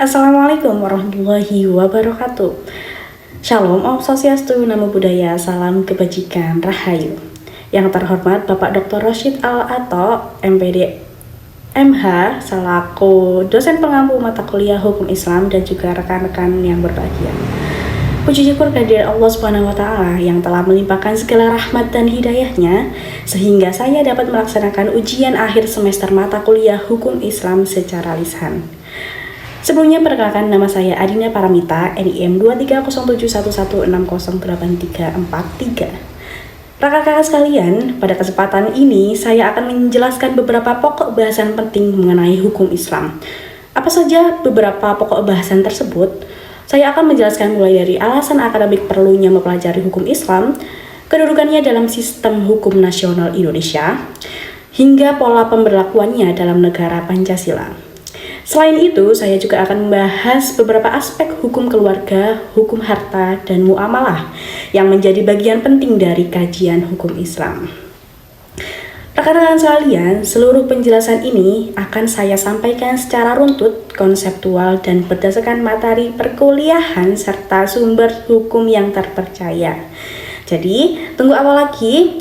Assalamualaikum warahmatullahi wabarakatuh. Shalom, Om Swastiastu, Namo Buddhaya, salam kebajikan, Rahayu. Yang terhormat Bapak Dr. Rosyid Al-Ato, MPD MH, selaku dosen pengampu mata kuliah Hukum Islam dan juga rekan-rekan yang berbahagia. Puji syukur kehadirat Allah Subhanahu wa Ta'ala yang telah melimpahkan segala rahmat dan hidayahnya sehingga saya dapat melaksanakan ujian akhir semester mata kuliah Hukum Islam secara lisan. Sebelumnya perkenalkan, nama saya Adina Paramita, NIM 230711608343. Rekan-rekan sekalian, pada kesempatan ini saya akan menjelaskan beberapa pokok bahasan penting mengenai hukum Islam. Apa saja beberapa pokok bahasan tersebut? Saya akan menjelaskan mulai dari alasan akademik perlunya mempelajari hukum Islam, kedudukannya dalam sistem hukum nasional Indonesia, hingga pola pemberlakuannya dalam negara Pancasila. Selain itu, saya juga akan membahas beberapa aspek hukum keluarga, hukum harta, dan muamalah yang menjadi bagian penting dari kajian hukum Islam. Rekan-rekan sekalian, seluruh penjelasan ini akan saya sampaikan secara runtut, konseptual, dan berdasarkan materi perkuliahan serta sumber hukum yang terpercaya. Jadi, tunggu apa lagi?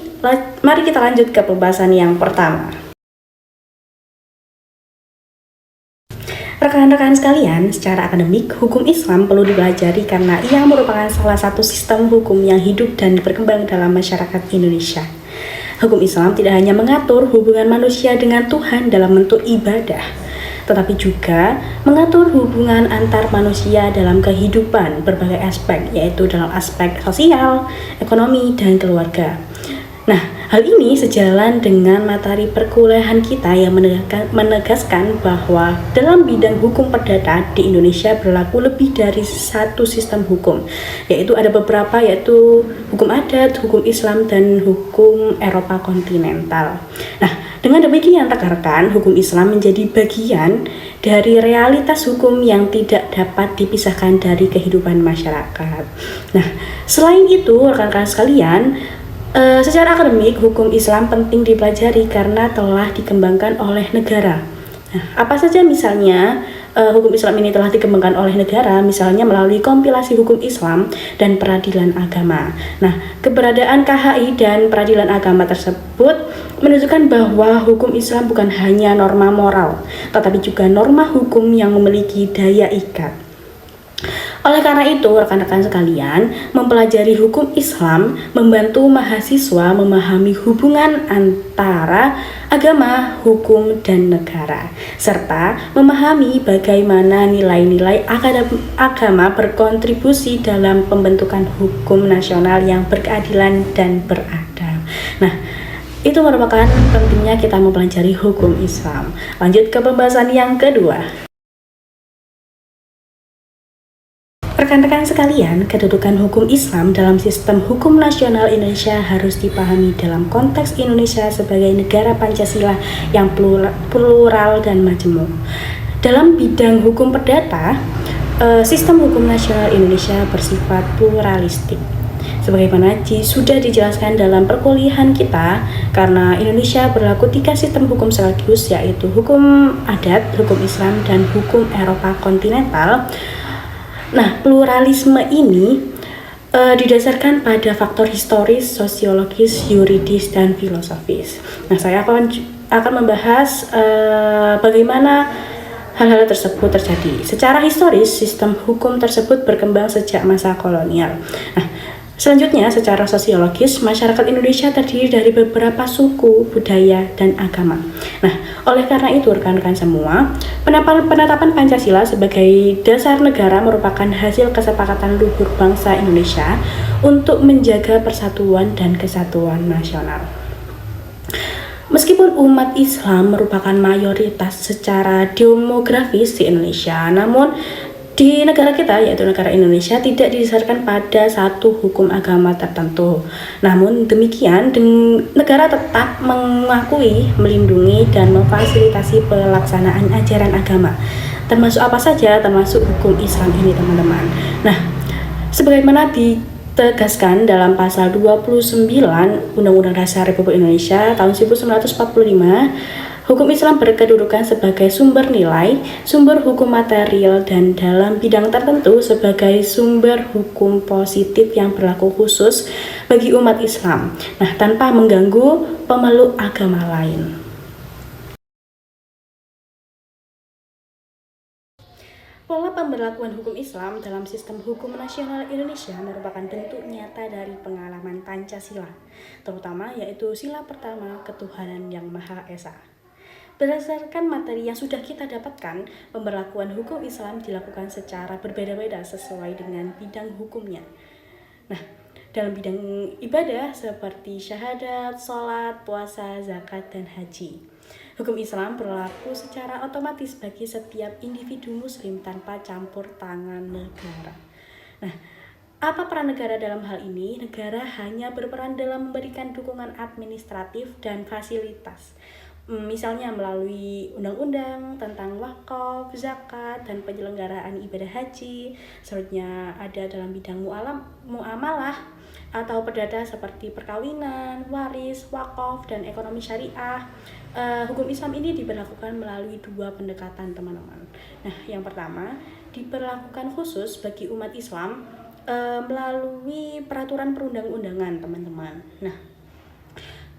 Mari kita lanjut ke pembahasan yang pertama. Rekan-rekan sekalian, secara akademik, hukum Islam perlu dipelajari karena ia merupakan salah satu sistem hukum yang hidup dan berkembang dalam masyarakat Indonesia. Hukum Islam tidak hanya mengatur hubungan manusia dengan Tuhan dalam bentuk ibadah, tetapi juga mengatur hubungan antar manusia dalam kehidupan berbagai aspek, yaitu dalam aspek sosial, ekonomi, dan keluarga. Nah, hal ini sejalan dengan materi perkuliahan kita yang menegaskan bahwa dalam bidang hukum perdata di Indonesia berlaku lebih dari satu sistem hukum, yaitu ada beberapa, yaitu hukum adat, hukum Islam, dan hukum Eropa kontinental. Nah, dengan demikian rekan-rekan, hukum Islam menjadi bagian dari realitas hukum yang tidak dapat dipisahkan dari kehidupan masyarakat. Nah, selain itu rekan-rekan sekalian, secara akademik, hukum Islam penting dipelajari karena telah dikembangkan oleh negara. Nah, apa saja misalnya hukum Islam ini telah dikembangkan oleh negara, misalnya melalui kompilasi hukum Islam dan peradilan agama. Nah, keberadaan KHI dan peradilan agama tersebut menunjukkan bahwa hukum Islam bukan hanya norma moral, tetapi juga norma hukum yang memiliki daya ikat. Oleh karena itu, rekan-rekan sekalian, mempelajari hukum Islam membantu mahasiswa memahami hubungan antara agama, hukum, dan negara, serta memahami bagaimana nilai-nilai agama berkontribusi dalam pembentukan hukum nasional yang berkeadilan dan beradab. Nah, itu merupakan pentingnya kita mempelajari hukum Islam. Lanjut ke pembahasan yang kedua. Rekan-rekan sekalian, kedudukan hukum Islam dalam sistem hukum nasional Indonesia harus dipahami dalam konteks Indonesia sebagai negara Pancasila yang plural dan majemuk. Dalam bidang hukum perdata, sistem hukum nasional Indonesia bersifat pluralistik. Sebagaimana sudah dijelaskan dalam perkuliahan kita, karena Indonesia berlaku 3 sistem hukum sekaligus, yaitu hukum adat, hukum Islam, dan hukum Eropa kontinental. Nah, pluralisme ini didasarkan pada faktor historis, sosiologis, yuridis, dan filosofis. Nah, saya akan membahas bagaimana hal-hal tersebut terjadi. Secara historis, sistem hukum tersebut berkembang sejak masa kolonial. Nah, selanjutnya, secara sosiologis, masyarakat Indonesia terdiri dari beberapa suku, budaya, dan agama. Nah, oleh karena itu, rekan-rekan semua, penetapan Pancasila sebagai dasar negara merupakan hasil kesepakatan luhur bangsa Indonesia untuk menjaga persatuan dan kesatuan nasional. Meskipun umat Islam merupakan mayoritas secara demografis di Indonesia, namun di negara kita, yaitu negara Indonesia, tidak didasarkan pada satu hukum agama tertentu. Namun demikian, negara tetap mengakui, melindungi, dan memfasilitasi pelaksanaan ajaran agama. Termasuk apa saja? Termasuk hukum Islam ini, teman-teman. Nah, sebagaimana ditegaskan dalam pasal 29 Undang-Undang Dasar Republik Indonesia tahun 1945, Hukum Islam berkedudukan sebagai sumber nilai, sumber hukum material, dan dalam bidang tertentu sebagai sumber hukum positif yang berlaku khusus bagi umat Islam. Nah, tanpa mengganggu pemeluk agama lain. Pola pemberlakuan hukum Islam dalam sistem hukum nasional Indonesia merupakan bentuk nyata dari pengalaman Pancasila, terutama yaitu sila pertama ketuhanan yang Maha Esa. Berdasarkan materi yang sudah kita dapatkan, pemberlakuan hukum Islam dilakukan secara berbeda-beda sesuai dengan bidang hukumnya. Nah, dalam bidang ibadah seperti syahadat, sholat, puasa, zakat, dan haji. Hukum Islam berlaku secara otomatis bagi setiap individu muslim tanpa campur tangan negara. Nah, apa peran negara dalam hal ini? Negara hanya berperan dalam memberikan dukungan administratif dan fasilitas. Misalnya melalui undang-undang tentang wakaf, zakat, dan penyelenggaraan ibadah haji. Selanjutnya ada dalam bidang muamalah atau perdata seperti perkawinan, waris, wakaf, dan ekonomi syariah. Hukum Islam ini diberlakukan melalui dua pendekatan, teman-teman. Nah, yang pertama diberlakukan khusus bagi umat Islam melalui peraturan perundang-undangan, teman-teman. Nah,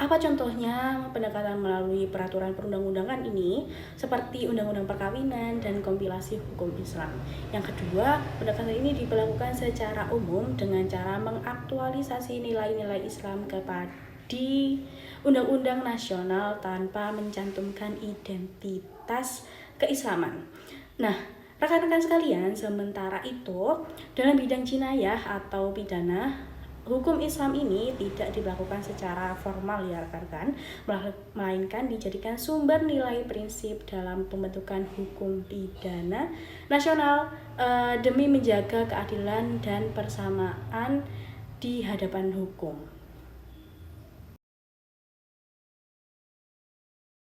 apa contohnya pendekatan melalui peraturan perundang-undangan ini? Seperti Undang-Undang Perkawinan dan kompilasi hukum Islam. Yang kedua, pendekatan ini diberlakukan secara umum dengan cara mengaktualisasi nilai-nilai Islam di undang-undang nasional tanpa mencantumkan identitas keislaman. Nah, rekan-rekan sekalian, sementara itu dalam bidang jinayah atau pidana, hukum Islam ini tidak dilakukan secara formal ya rekan-rekan, melainkan dijadikan sumber nilai prinsip dalam pembentukan hukum pidana nasional demi menjaga keadilan dan persamaan di hadapan hukum.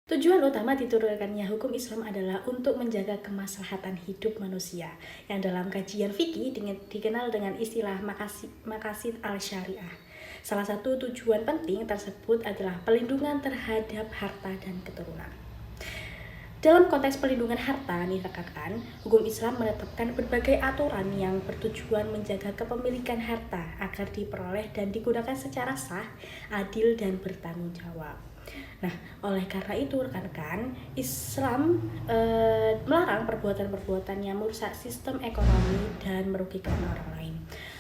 Tujuan utama diturunkannya hukum Islam adalah untuk menjaga kemaslahatan hidup manusia yang dalam kajian fikih dikenal dengan istilah maqasid al-syariah. Salah satu tujuan penting tersebut adalah pelindungan terhadap harta dan keturunan. Dalam konteks pelindungan harta, rekan-rekan, hukum Islam menetapkan berbagai aturan yang bertujuan menjaga kepemilikan harta agar diperoleh dan digunakan secara sah, adil, dan bertanggung jawab. Nah, oleh karena itu rekan-rekan, Islam melarang perbuatan-perbuatan yang merusak sistem ekonomi dan merugikan orang lain.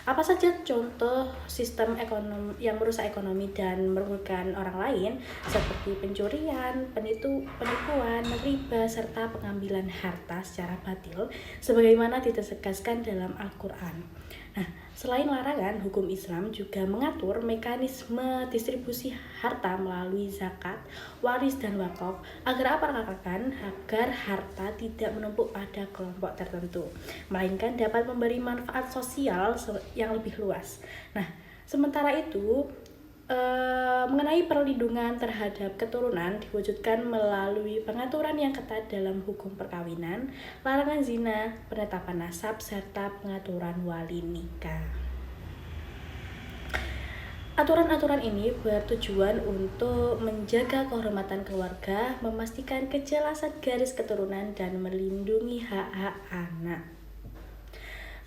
Apa saja contoh sistem ekonomi yang merusak ekonomi dan merugikan orang lain? Seperti pencurian, penipuan, riba, serta pengambilan harta secara batil, sebagaimana ditegaskan dalam Al-Quran. Nah, selain larangan, hukum Islam juga mengatur mekanisme distribusi harta melalui zakat, waris, dan wakaf. Agar apa rekan-rekan? Agar harta tidak menumpuk pada kelompok tertentu, melainkan dapat memberi manfaat sosial yang lebih luas. Nah, sementara itu, mengenai perlindungan terhadap keturunan diwujudkan melalui pengaturan yang ketat dalam hukum perkawinan, larangan zina, penetapan nasab, serta pengaturan wali nikah. Aturan-aturan ini bertujuan untuk menjaga kehormatan keluarga, memastikan kejelasan garis keturunan, dan melindungi hak-hak anak.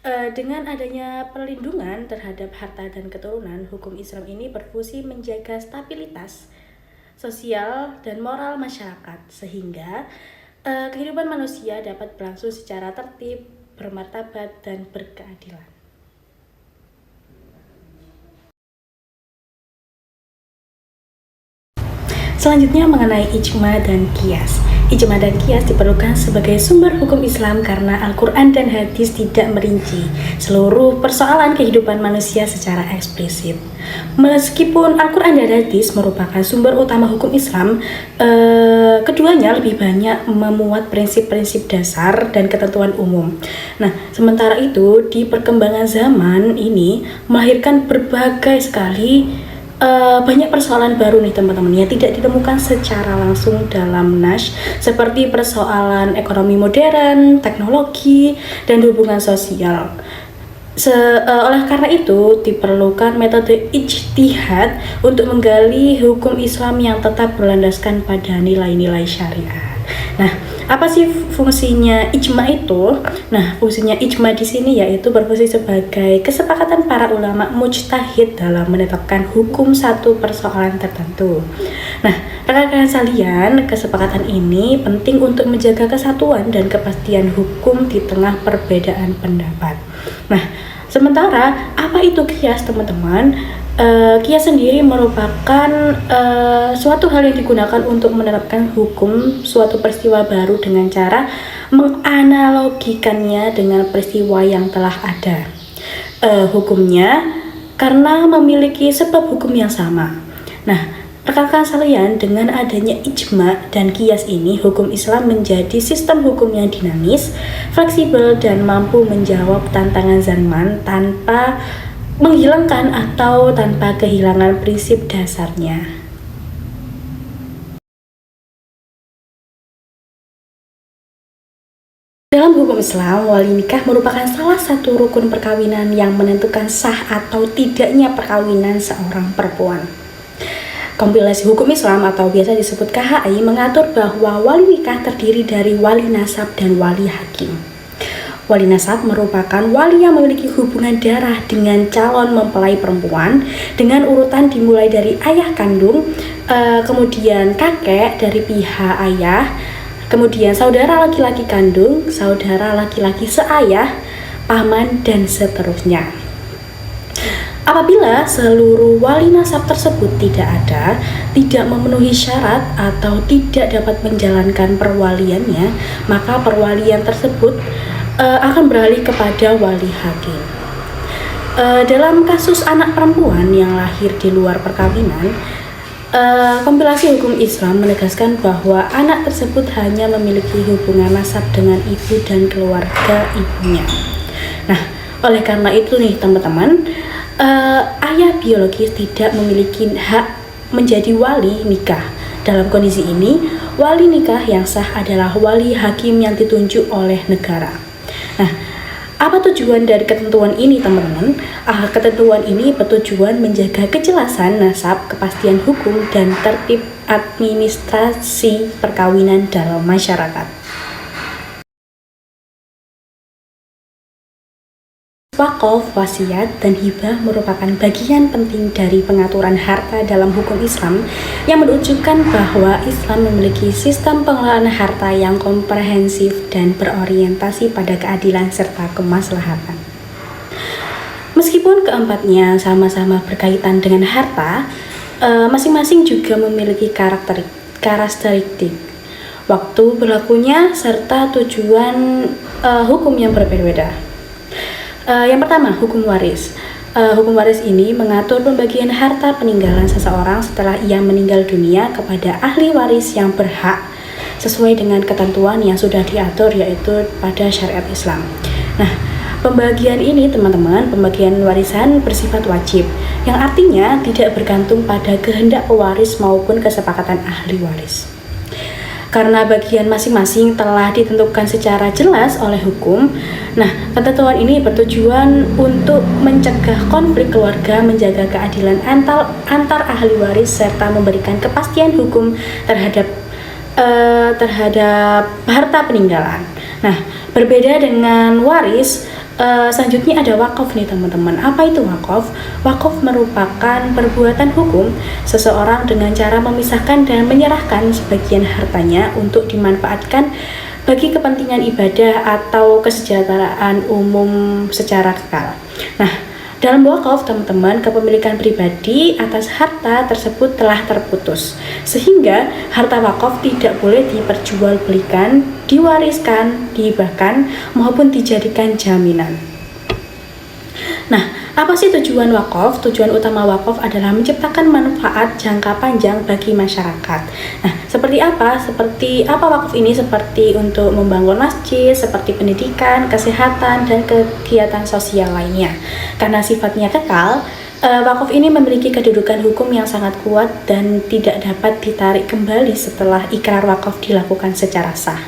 Dengan adanya perlindungan terhadap harta dan keturunan, hukum Islam ini berfungsi menjaga stabilitas sosial dan moral masyarakat, sehingga kehidupan manusia dapat berlangsung secara tertib, bermartabat, dan berkeadilan. Selanjutnya mengenai ijma dan qiyas. Ijma dan qiyas diperlukan sebagai sumber hukum Islam karena Al-Quran dan hadis tidak merinci seluruh persoalan kehidupan manusia secara eksplisit. Meskipun Al-Quran dan hadis merupakan sumber utama hukum Islam, keduanya lebih banyak memuat prinsip-prinsip dasar dan ketentuan umum. Nah, sementara itu di perkembangan zaman ini melahirkan berbagai sekali banyak persoalan baru nih teman-teman yang tidak ditemukan secara langsung dalam nas, seperti persoalan ekonomi modern, teknologi, dan hubungan sosial. Oleh karena itu, diperlukan metode ijtihad untuk menggali hukum Islam yang tetap berlandaskan pada nilai-nilai syariat. Nah, apa sih fungsinya ijma itu? Nah, fungsinya ijma di sini yaitu berfungsi sebagai kesepakatan para ulama mujtahid dalam menetapkan hukum satu persoalan tertentu. Nah, rekan-rekan sekalian, kesepakatan ini penting untuk menjaga kesatuan dan kepastian hukum di tengah perbedaan pendapat. Nah, sementara apa itu qiyas, teman-teman? Qiyas sendiri merupakan suatu hal yang digunakan untuk menerapkan hukum suatu peristiwa baru dengan cara menganalogikannya dengan peristiwa yang telah ada. Hukumnya karena memiliki sebab hukum yang sama. Nah, rekan-rekan sekalian, dengan adanya ijma dan qiyas ini, hukum Islam menjadi sistem hukum yang dinamis, fleksibel, dan mampu menjawab tantangan zaman tanpa menghilangkan atau tanpa kehilangan prinsip dasarnya. Dalam hukum Islam, wali nikah merupakan salah satu rukun perkawinan yang menentukan sah atau tidaknya perkawinan seorang perempuan. Kompilasi Hukum Islam atau biasa disebut KHI mengatur bahwa wali nikah terdiri dari wali nasab dan wali hakim. Wali nasab merupakan wali yang memiliki hubungan darah dengan calon mempelai perempuan dengan urutan dimulai dari ayah kandung, kemudian kakek dari pihak ayah, kemudian saudara laki-laki kandung, saudara laki-laki seayah, paman, dan seterusnya. Apabila seluruh wali nasab tersebut tidak ada, tidak memenuhi syarat atau tidak dapat menjalankan perwaliannya, maka perwalian tersebut akan beralih kepada wali hakim. Dalam kasus anak perempuan yang lahir di luar perkawinan, kompilasi hukum Islam menegaskan bahwa anak tersebut hanya memiliki hubungan nasab dengan ibu dan keluarga ibunya. Nah, oleh karena itu nih teman-teman, ayah biologis tidak memiliki hak menjadi wali nikah. Dalam kondisi ini, wali nikah yang sah adalah wali hakim yang ditunjuk oleh negara. Nah, apa tujuan dari ketentuan ini, teman-teman? Ketentuan ini bertujuan menjaga kejelasan nasab, kepastian hukum, dan tertib administrasi perkawinan dalam masyarakat. Wakaf, wasiat, dan hibah merupakan bagian penting dari pengaturan harta dalam hukum Islam yang menunjukkan bahwa Islam memiliki sistem pengelolaan harta yang komprehensif dan berorientasi pada keadilan serta kemaslahatan. Meskipun keempatnya sama-sama berkaitan dengan harta, masing-masing juga memiliki karakteristik, waktu berlakunya, serta tujuan hukum yang berbeda-beda. Yang pertama, hukum waris. Hukum waris ini mengatur pembagian harta peninggalan seseorang setelah ia meninggal dunia kepada ahli waris yang berhak sesuai dengan ketentuan yang sudah diatur yaitu pada syariat Islam. Nah, pembagian ini teman-teman, pembagian warisan bersifat wajib, yang artinya tidak bergantung pada kehendak pewaris maupun kesepakatan ahli waris. Karena bagian masing-masing telah ditentukan secara jelas oleh hukum, nah ketentuan ini bertujuan untuk mencegah konflik keluarga, menjaga keadilan antar ahli waris, serta memberikan kepastian hukum terhadap harta peninggalan. Nah, berbeda dengan waris, selanjutnya ada wakaf nih teman-teman. Apa itu wakaf? Wakaf merupakan perbuatan hukum seseorang dengan cara memisahkan dan menyerahkan sebagian hartanya untuk dimanfaatkan bagi kepentingan ibadah atau kesejahteraan umum secara kekal. Nah, dalam wakaf teman-teman, kepemilikan pribadi atas harta tersebut telah terputus, sehingga harta wakaf tidak boleh diperjualbelikan, diwariskan, dihibahkan, maupun dijadikan jaminan. Nah, apa sih tujuan wakaf? Tujuan utama wakaf adalah menciptakan manfaat jangka panjang bagi masyarakat. Nah, seperti apa? Seperti apa wakaf ini? Seperti untuk membangun masjid, seperti pendidikan, kesehatan, dan kegiatan sosial lainnya. Karena sifatnya kekal, wakaf ini memiliki kedudukan hukum yang sangat kuat dan tidak dapat ditarik kembali setelah ikrar wakaf dilakukan secara sah.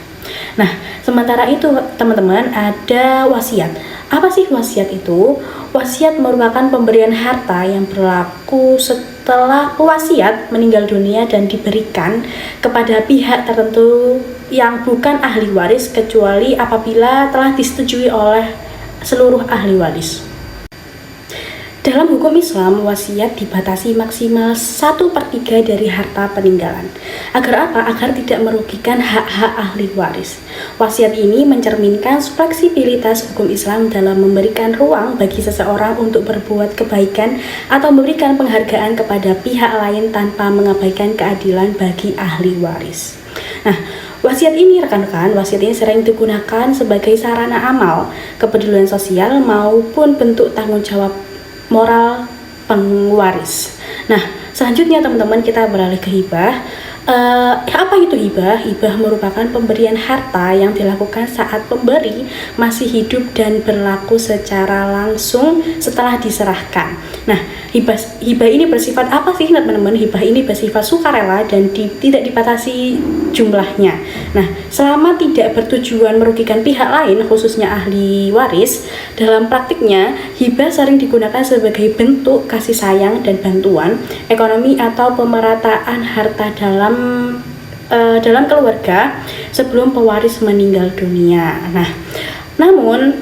Nah, sementara itu teman-teman ada wasiat. Apa sih wasiat itu? Wasiat merupakan pemberian harta yang berlaku setelah pewasiat meninggal dunia dan diberikan kepada pihak tertentu yang bukan ahli waris kecuali apabila telah disetujui oleh seluruh ahli waris. Dalam hukum Islam, wasiat dibatasi maksimal 1/3 dari harta peninggalan. Agar apa? Agar tidak merugikan hak-hak ahli waris. Wasiat ini mencerminkan fleksibilitas hukum Islam dalam memberikan ruang bagi seseorang untuk berbuat kebaikan atau memberikan penghargaan kepada pihak lain tanpa mengabaikan keadilan bagi ahli waris. Nah, wasiat ini rekan-rekan, wasiat ini sering digunakan sebagai sarana amal, kepedulian sosial maupun bentuk tanggung jawab moral pengwaris. Nah, selanjutnya teman-teman kita beralih ke hibah. Apa itu hibah? Hibah merupakan pemberian harta yang dilakukan saat pemberi masih hidup dan berlaku secara langsung setelah diserahkan. Nah, hibah ini bersifat apa sih teman-teman? Hibah ini bersifat sukarela dan tidak dibatasi jumlahnya. Nah, selama tidak bertujuan merugikan pihak lain, khususnya ahli waris, dalam praktiknya hibah sering digunakan sebagai bentuk kasih sayang dan bantuan ekonomi atau pemerataan harta dalam keluarga sebelum pewaris meninggal dunia. Nah, namun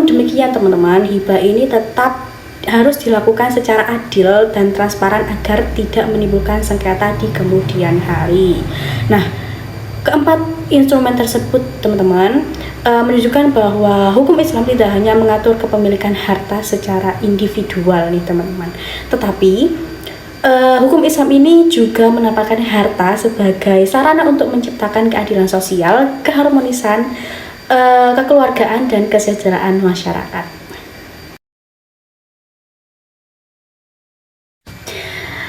demikian teman-teman, hibah ini tetap harus dilakukan secara adil dan transparan agar tidak menimbulkan sengketa di kemudian hari. Nah, keempat instrumen tersebut teman-teman menunjukkan bahwa hukum Islam tidak hanya mengatur kepemilikan harta secara individual nih teman-teman, tetapi hukum Islam ini juga menampakkan harta sebagai sarana untuk menciptakan keadilan sosial, keharmonisan, kekeluargaan, dan kesejahteraan masyarakat.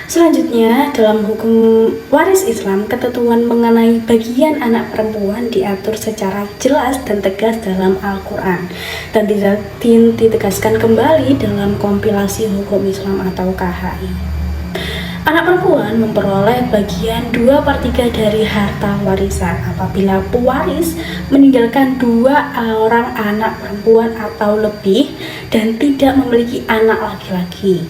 Selanjutnya, dalam hukum waris Islam, ketentuan mengenai bagian anak perempuan diatur secara jelas dan tegas dalam Al-Quran dan tidak ditegaskan kembali dalam kompilasi hukum Islam atau KHI. Anak perempuan memperoleh bagian 2/3 dari harta warisan apabila pewaris meninggalkan 2 orang anak perempuan atau lebih dan tidak memiliki anak laki-laki.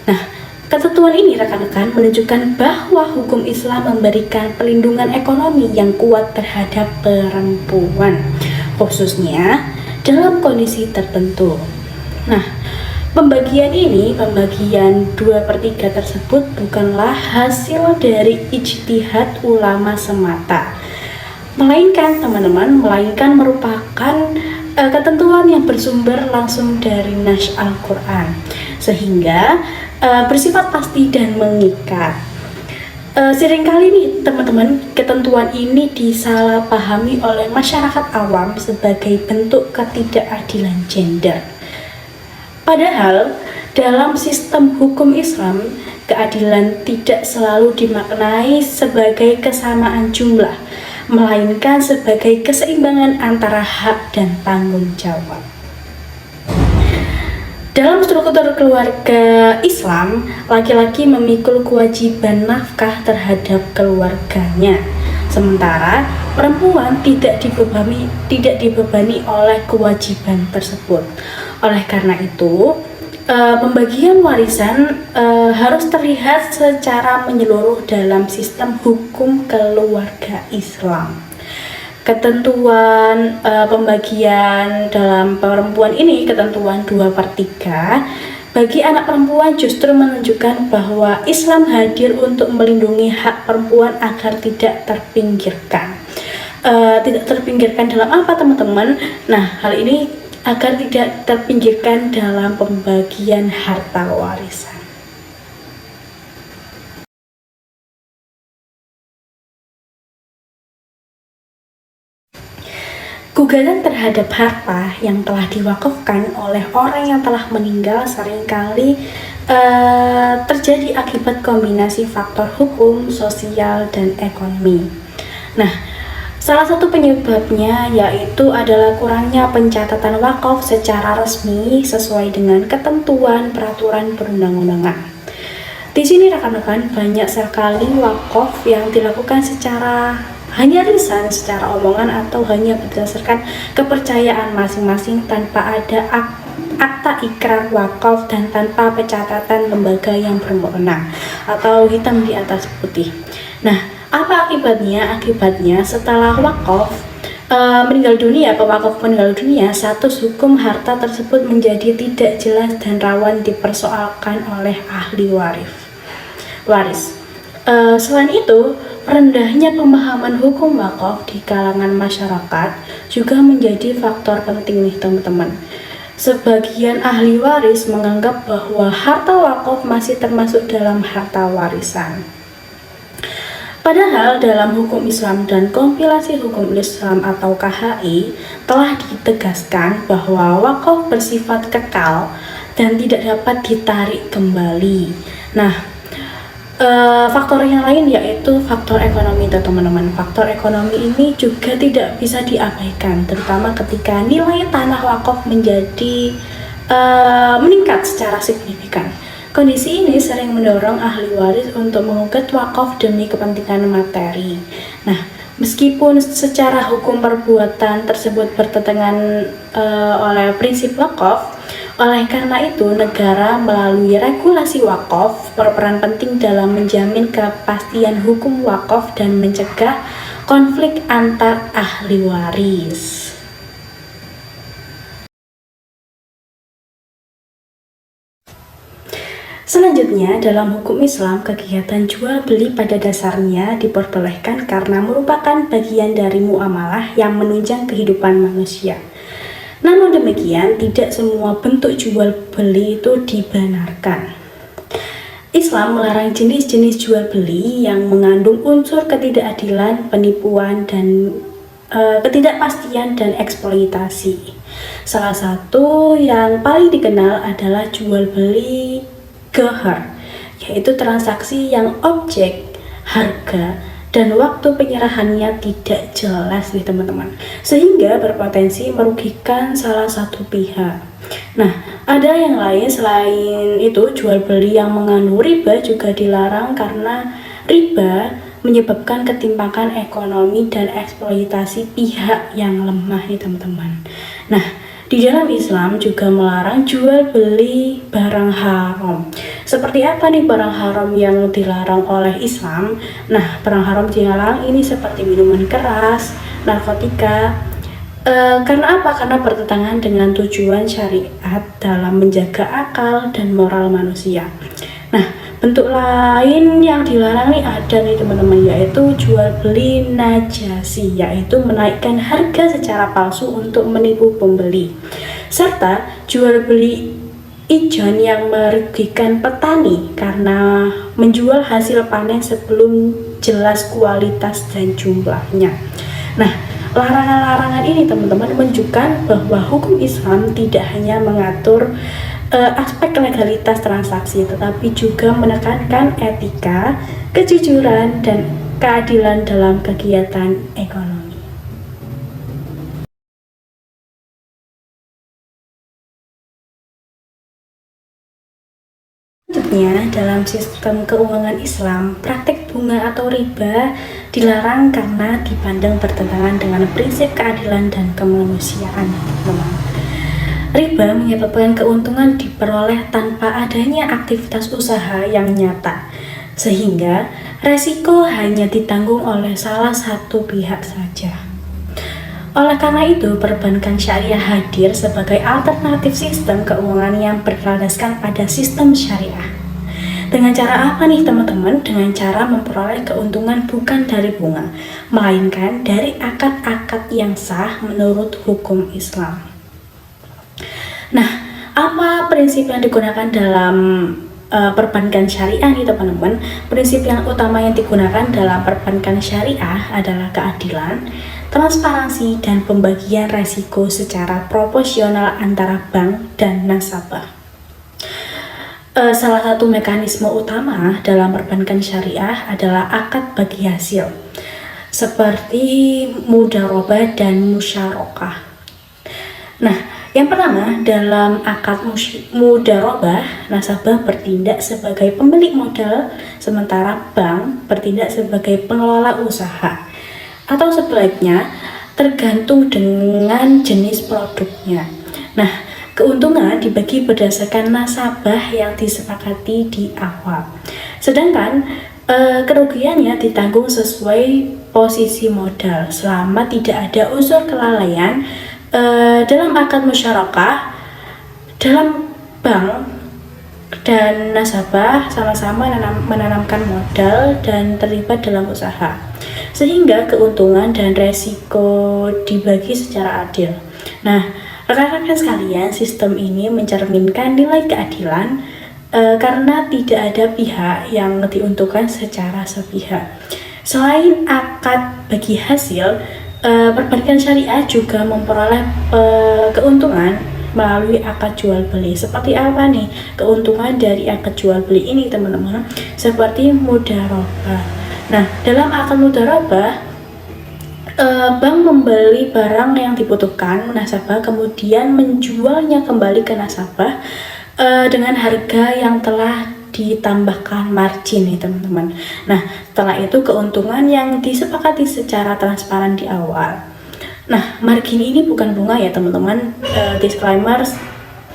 Nah, ketentuan ini rekan-rekan menunjukkan bahwa hukum Islam memberikan pelindungan ekonomi yang kuat terhadap perempuan, khususnya dalam kondisi tertentu. Nah, pembagian 2/3 tersebut bukanlah hasil dari ijtihad ulama semata, melainkan merupakan ketentuan yang bersumber langsung dari nas Al-Quran, sehingga bersifat pasti dan mengikat. Seringkali nih teman-teman, ketentuan ini disalahpahami oleh masyarakat awam sebagai bentuk ketidakadilan gender. Padahal dalam sistem hukum Islam, keadilan tidak selalu dimaknai sebagai kesamaan jumlah, melainkan sebagai keseimbangan antara hak dan tanggung jawab. Dalam struktur keluarga Islam, laki-laki memikul kewajiban nafkah terhadap keluarganya, sementara perempuan tidak dibebani oleh kewajiban tersebut. Oleh karena itu, pembagian warisan harus terlihat secara menyeluruh dalam sistem hukum keluarga Islam. Ketentuan pembagian dalam perempuan ini, ketentuan 2/3 bagi anak perempuan justru menunjukkan bahwa Islam hadir untuk melindungi hak perempuan agar tidak terpinggirkan. Tidak terpinggirkan dalam apa teman-teman? Nah, hal ini agar tidak terpinggirkan dalam pembagian harta warisan. Gugatan terhadap harta yang telah diwakafkan oleh orang yang telah meninggal seringkali terjadi akibat kombinasi faktor hukum, sosial, dan ekonomi. Nah, salah satu penyebabnya yaitu adalah kurangnya pencatatan wakaf secara resmi sesuai dengan ketentuan peraturan perundang-undangan. Di sini rekan-rekan, banyak sekali wakaf yang dilakukan secara hanya lisan secara omongan atau hanya berdasarkan kepercayaan masing-masing tanpa ada akta ikrar wakaf dan tanpa pencatatan lembaga yang berwenang atau hitam di atas putih. Nah, apa akibatnya? Akibatnya setelah wakaf meninggal dunia, pewakaf meninggal dunia, status hukum harta tersebut menjadi tidak jelas dan rawan dipersoalkan oleh ahli waris. Selain itu, rendahnya pemahaman hukum wakaf di kalangan masyarakat juga menjadi faktor penting nih teman-teman. Sebagian ahli waris menganggap bahwa harta wakaf masih termasuk dalam harta warisan. Padahal dalam hukum Islam dan kompilasi hukum Islam atau KHI telah ditegaskan bahwa wakaf bersifat kekal dan tidak dapat ditarik kembali. Nah, faktor yang lain yaitu faktor ekonomi teman-teman. Faktor ekonomi ini juga tidak bisa diabaikan, terutama ketika nilai tanah wakaf menjadi meningkat secara signifikan. Kondisi ini sering mendorong ahli waris untuk menggugat wakaf demi kepentingan materi. Nah, meskipun secara hukum perbuatan tersebut bertentangan oleh prinsip wakaf, oleh karena itu negara melalui regulasi wakaf berperan penting dalam menjamin kepastian hukum wakaf dan mencegah konflik antar ahli waris. Selanjutnya, dalam hukum Islam, kegiatan jual beli pada dasarnya diperbolehkan karena merupakan bagian dari muamalah yang menunjang kehidupan manusia. Namun demikian, tidak semua bentuk jual beli itu dibenarkan. Islam melarang jenis-jenis jual beli yang mengandung unsur ketidakadilan, penipuan, dan ketidakpastian dan eksploitasi. Salah satu yang paling dikenal adalah jual beli Ghar, yaitu transaksi yang objek, harga, dan waktu penyerahannya tidak jelas nih teman-teman, sehingga berpotensi merugikan salah satu pihak. Nah, ada yang lain selain itu, jual beli yang mengandung riba juga dilarang karena riba menyebabkan ketimpangan ekonomi dan eksploitasi pihak yang lemah nih teman-teman. Nah, di dalam Islam juga melarang jual beli barang haram. Seperti apa nih barang haram yang dilarang oleh Islam? Nah, barang haram dilarang ini seperti minuman keras, narkotika. Karena apa? Karena bertentangan dengan tujuan syariat dalam menjaga akal dan moral manusia. Nah, bentuk lain yang dilarang nih ada nih teman-teman, yaitu jual beli najasi, yaitu menaikkan harga secara palsu untuk menipu pembeli, serta jual beli ijon yang merugikan petani karena menjual hasil panen sebelum jelas kualitas dan jumlahnya. Nah, larangan-larangan ini teman-teman menunjukkan bahwa hukum Islam tidak hanya mengatur aspek legalitas transaksi, tetapi juga menekankan etika, kejujuran, dan keadilan dalam kegiatan ekonomi. Selanjutnya, dalam sistem keuangan Islam, praktik bunga atau riba dilarang karena dipandang bertentangan dengan prinsip keadilan dan kemanusiaan. Riba menyebabkan keuntungan diperoleh tanpa adanya aktivitas usaha yang nyata, sehingga resiko hanya ditanggung oleh salah satu pihak saja. Oleh karena itu, perbankan syariah hadir sebagai alternatif sistem keuangan yang berlandaskan pada sistem syariah. Dengan cara apa nih teman-teman? Dengan cara memperoleh keuntungan bukan dari bunga, melainkan dari akad-akad yang sah menurut hukum Islam. Nah, apa prinsip yang digunakan dalam perbankan syariah nih teman-teman? Prinsip yang utama yang digunakan dalam perbankan syariah adalah keadilan, transparansi, dan pembagian resiko secara proporsional antara bank dan nasabah. Salah satu mekanisme utama dalam perbankan syariah adalah akad bagi hasil, seperti mudharabah dan musyarakah. Nah, yang pertama, dalam akad mudharabah, nasabah bertindak sebagai pemilik modal, sementara bank bertindak sebagai pengelola usaha. atau sebaliknya tergantung dengan jenis produknya. Nah, keuntungan dibagi berdasarkan nasabah yang disepakati di awal. Sedangkan kerugiannya ditanggung sesuai posisi modal selama tidak ada unsur kelalaian dalam akad musyarakah. Dalam bank dan nasabah sama-sama menanamkan modal dan terlibat dalam usaha, sehingga keuntungan dan resiko dibagi secara adil. Nah, rekan-rekan sekalian, sistem ini mencerminkan nilai keadilan karena tidak ada pihak yang diuntungkan secara sepihak. Selain akad bagi hasil, perbankan syariah juga memperoleh keuntungan melalui akad jual beli. Seperti apa nih keuntungan dari akad jual beli ini, teman-teman? Seperti mudharabah. Nah, dalam akad mudharabah, bank membeli barang yang dibutuhkan nasabah, kemudian menjualnya kembali ke nasabah dengan harga yang telah ditambahkan margin nih, teman-teman. Nah, setelah itu keuntungan yang disepakati secara transparan di awal. Nah, margin ini bukan bunga ya, teman-teman. Disclaimer,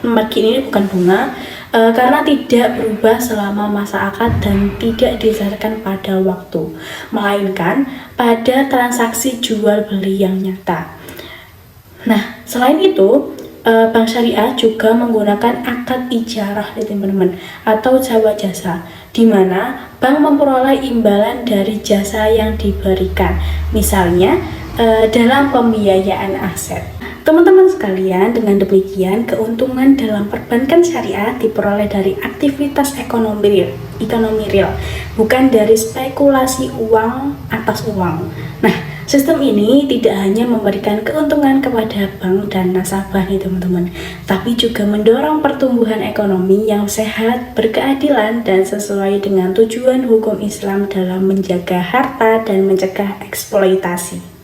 margin ini bukan bunga karena tidak berubah selama masa akad dan tidak didasarkan pada waktu, melainkan pada transaksi jual beli yang nyata. Nah, selain itu, bank syariah juga menggunakan akad ijarah, teman-teman, atau sewa jasa, di mana bank memperoleh imbalan dari jasa yang diberikan, misalnya dalam pembiayaan aset. Teman-teman sekalian, dengan demikian keuntungan dalam perbankan syariah diperoleh dari aktivitas ekonomi real, bukan dari spekulasi uang atas uang. Nah, sistem ini tidak hanya memberikan keuntungan kepada bank dan nasabah nih, teman-teman, tapi juga mendorong pertumbuhan ekonomi yang sehat, berkeadilan, dan sesuai dengan tujuan hukum Islam dalam menjaga harta dan mencegah eksploitasi.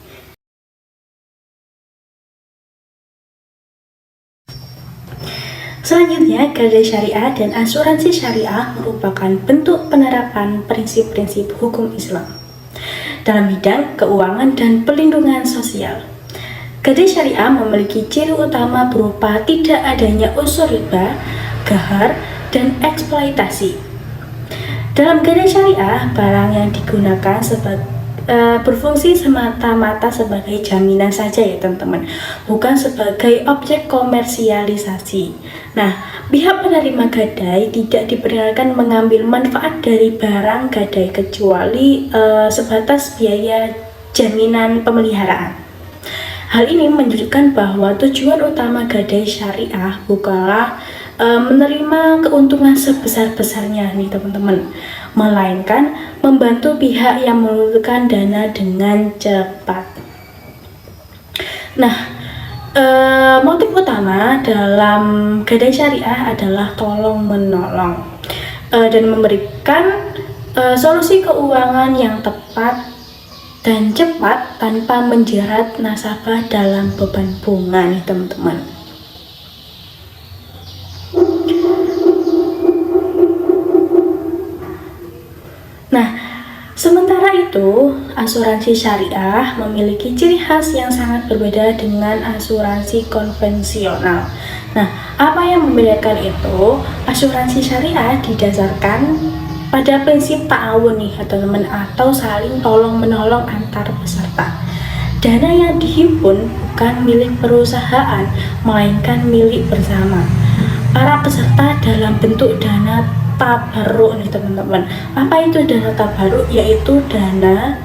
Selanjutnya, gadai syariah dan asuransi syariah merupakan bentuk penerapan prinsip-prinsip hukum Islam dalam bidang keuangan dan perlindungan sosial. Gadai syariah memiliki ciri utama berupa tidak adanya unsur riba, ghar, dan eksploitasi. Dalam gadai syariah, barang yang digunakan berfungsi semata-mata sebagai jaminan saja ya, teman-teman, bukan sebagai objek komersialisasi. Nah, pihak penerima gadai tidak diperkenankan mengambil manfaat dari barang gadai kecuali sebatas biaya jaminan pemeliharaan. Hal ini menunjukkan bahwa tujuan utama gadai syariah bukanlah menerima keuntungan sebesar-besarnya nih, teman-teman, melainkan membantu pihak yang membutuhkan dana dengan cepat. Nah, motif utama dalam gadai syariah adalah tolong menolong dan memberikan solusi keuangan yang tepat dan cepat tanpa menjerat nasabah dalam beban bunga nih, teman-teman. Nah, sementara itu, asuransi syariah memiliki ciri khas yang sangat berbeda dengan asuransi konvensional. Nah, apa yang membedakan itu? Asuransi syariah didasarkan pada prinsip ta'awun nih, teman-teman, atau saling tolong-menolong antar peserta. Dana yang dihimpun bukan milik perusahaan, melainkan milik bersama para peserta dalam bentuk dana tabarruk nih, teman-teman. Apa itu dana tabarruk? Yaitu dana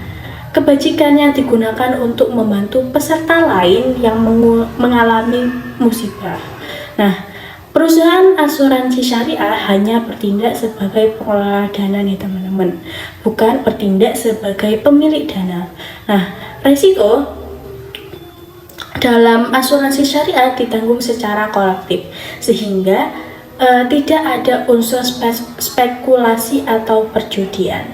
kebajikan yang digunakan untuk membantu peserta lain yang mengalami musibah. Nah, perusahaan asuransi syariah hanya bertindak sebagai pengelola dana nih, teman-teman, bukan bertindak sebagai pemilik dana. Nah, resiko dalam asuransi syariah ditanggung secara kolektif, sehingga tidak ada unsur spekulasi atau perjudian.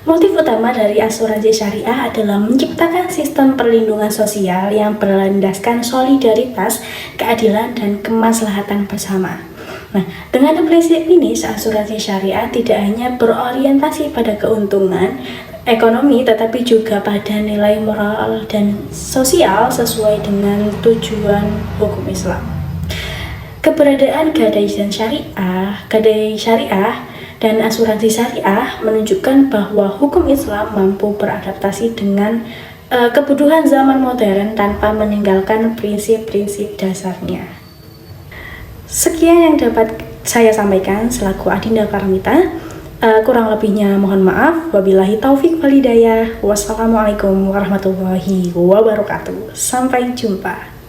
Motif utama dari asuransi syariah adalah menciptakan sistem perlindungan sosial yang berlandaskan solidaritas, keadilan, dan kemaslahatan bersama. Nah, dengan prinsip ini, asuransi syariah tidak hanya berorientasi pada keuntungan, ekonomi, tetapi juga pada nilai moral dan sosial sesuai dengan tujuan hukum Islam. Keberadaan gadai syariah dan asuransi syariah menunjukkan bahwa hukum Islam mampu beradaptasi dengan kebutuhan zaman modern tanpa meninggalkan prinsip-prinsip dasarnya. Sekian yang dapat saya sampaikan selaku Adinda Paramita. Kurang lebihnya mohon maaf. Wabillahi taufik wal hidayah. Wassalamualaikum warahmatullahi wabarakatuh. Sampai jumpa.